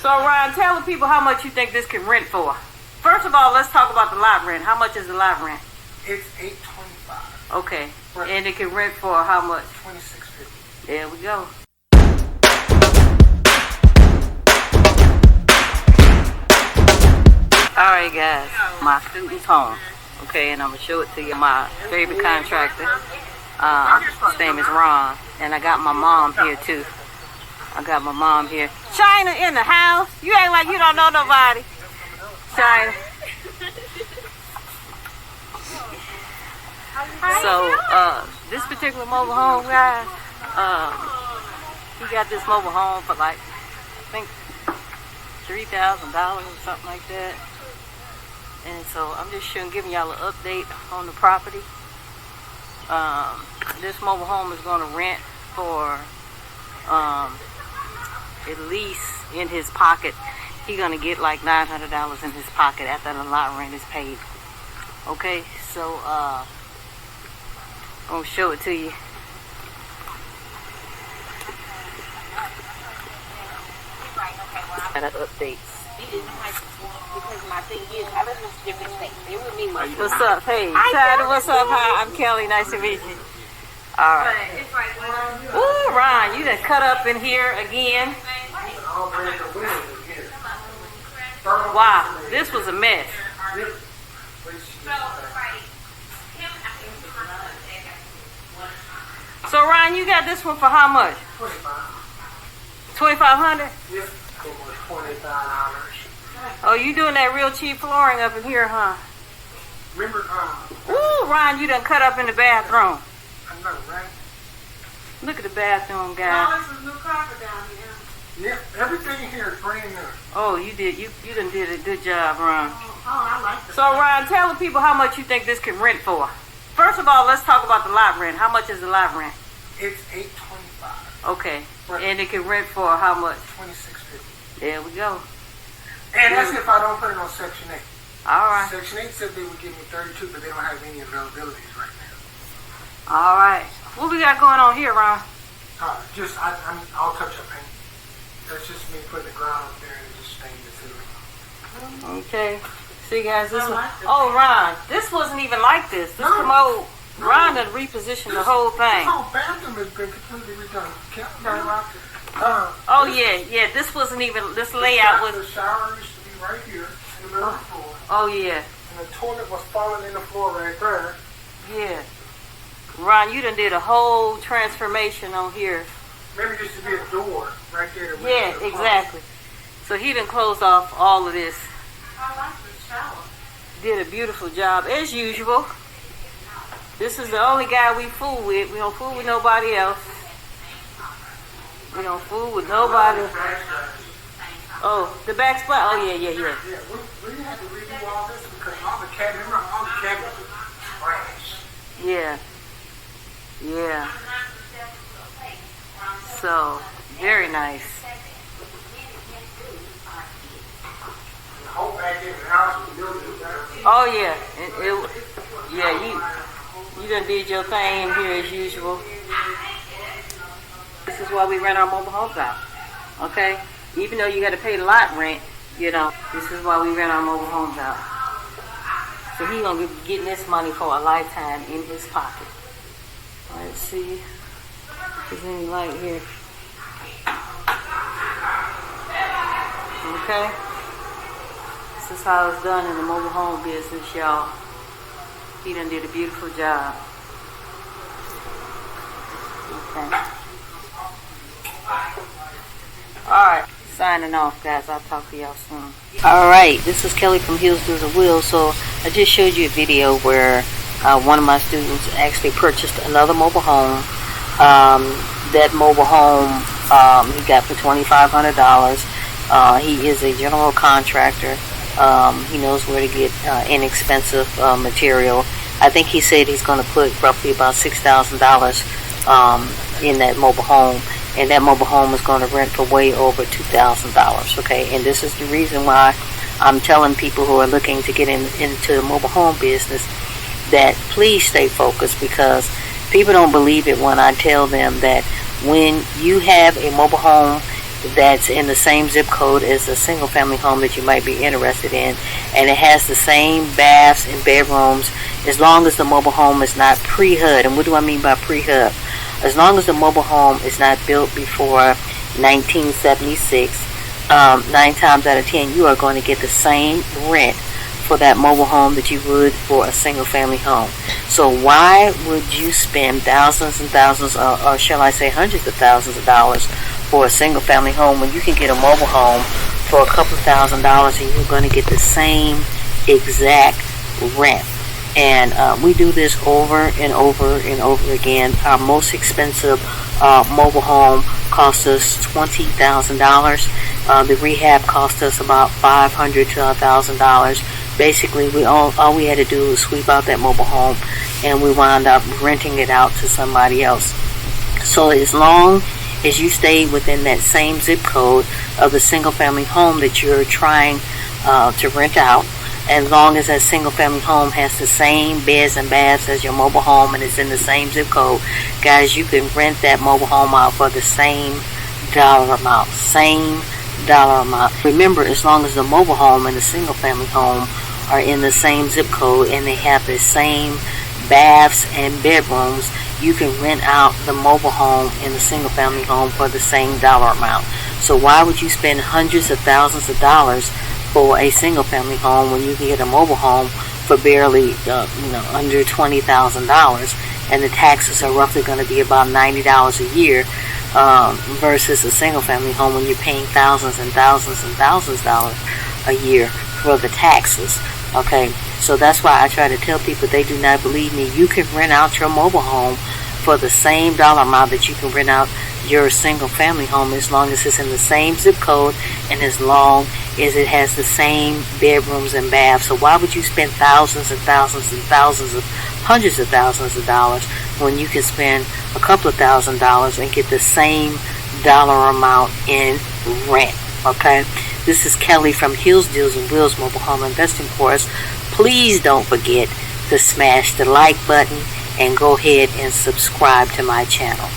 So Ryan, tell the people how much you think this can rent for. First of all, let's talk about the lot rent. How much is the lot rent? It's $825. Okay. And it can rent for how much? $26.50. There we go. Alright guys, my student's home. Okay, and I'm gonna show it to you. My favorite contractor. His name is Ron. And I got my mom here too. I got my mom here. China in the house. You act like you don't know nobody. China. So, this particular mobile home, guys, he got this mobile home for like, I think, $3,000 or something like that. And so I'm just giving y'all an update on the property. This mobile home is going to rent for, at least in his pocket, he's going to get like $900 in his pocket after the lot rent is paid. Okay, so I'm going to show it to you. Updates. What's up? Hey, China, what's up? Hi, I'm Kelly. Nice to meet you. Alright. Ooh, Ron, you done cut up in here again. Wow, this was a mess. So Ryan, you got this one for how much? $2,500? Yep, $25. Oh, you doing that real cheap flooring up in here, huh? Remember, Ooh, Ryan, you done cut up in the bathroom. I know, right? Look at the bathroom, guys. Oh, there's a new carpet down here. Yeah, everything here is brand new. Oh, you done did a good job, Ron. Oh, I like this. So Ryan, tell the people how much you think this can rent for. First of all, let's talk about the lot rent. How much is the lot rent? It's $825. Okay. Right. And it can rent for how much? $26.50. There we go. And that's if I don't put it on Section 8. All right. Section 8 said they would give me 32, but they don't have any availabilities right now. All right. What we got going on here, Ron? I'll touch up paint. That's just me putting the ground up there and just stained the ceiling. Okay. See, guys, this one. Oh, Ron, this wasn't even like this. This commode, Ron had repositioned the whole thing. This whole bathroom has been completely redone. Oh, yeah. This wasn't even, this layout was. The shower used to be right here in the middle of the floor. Oh, yeah. And the toilet was falling in the floor right there. Yeah. Ron, you done did a whole transformation on here. Maybe there should be a door right there. Yeah, exactly. So he done closed off all of this. I like the shower. Did a beautiful job, as usual. This is the only guy we fool with. We don't fool with nobody else. We don't fool with nobody. Oh, the backsplash. Oh, yeah. Yeah, we had to redo all this because all the cabinets were trash. Yeah. So, very nice. The whole back end of the house was built. Oh, yeah. You done did your thing in here as usual. This is why we rent our mobile homes out. Okay? Even though you got to pay the lot rent, this is why we rent our mobile homes out. So he's going to be getting this money for a lifetime in his pocket. Let's see if there's any light here. Okay? This is how it's done in the mobile home business, y'all. He done did a beautiful job. Okay. Alright, signing off, guys. I'll talk to y'all soon. Alright, this is Kelly from Hills to the Wheel. So I just showed you a video where one of my students actually purchased another mobile home. That mobile home he got for $2,500. He is a general contractor. He knows where to get inexpensive material. I think he said he's going to put roughly about $6,000 in that mobile home, and that mobile home is going to rent for way over $2,000. Okay, and this is the reason why I'm telling people who are looking to get into the mobile home business that please stay focused, because people don't believe it when I tell them that when you have a mobile home that's in the same zip code as a single family home that you might be interested in, and it has the same baths and bedrooms as long as the mobile home is not pre-HUD. And what do I mean by pre-HUD? As long as the mobile home is not built before 1976, 9 times out of 10 you are going to get the same rent for that mobile home that you would for a single family home. So why would you spend thousands and thousands, or shall I say hundreds of thousands of dollars for a single family home when you can get a mobile home for a couple of $1,000s and you're going to get the same exact rent? And we do this over and over and over again. Our most expensive mobile home cost us $20,000. The rehab cost us about $500 to $1,000. Basically, all we had to do was sweep out that mobile home, and we wound up renting it out to somebody else. So as long as you stay within that same zip code of the single family home that you're trying to rent out, as long as that single family home has the same beds and baths as your mobile home and it's in the same zip code, guys, you can rent that mobile home out for the same dollar amount. Remember, as long as the mobile home and the single family home are in the same zip code and they have the same baths and bedrooms, you can rent out the mobile home and the single family home for the same dollar amount. So why would you spend hundreds of thousands of dollars for a single family home when you can get a mobile home for barely under $20,000, and the taxes are roughly going to be about $90 a year, versus a single family home when you're paying thousands and thousands and thousands of dollars a year for the taxes? Okay, so that's why I try to tell people, they do not believe me. You can rent out your mobile home for the same dollar amount that you can rent out your single family home, as long as it's in the same zip code and as long as it has the same bedrooms and baths. So why would you spend thousands and thousands and thousands of hundreds of thousands of dollars when you can spend a couple of $1,000s and get the same dollar amount in rent? Okay, this is Kelly from Hills Deals and Wheels Mobile Home Investing Course. Please don't forget to smash the like button and go ahead and subscribe to my channel.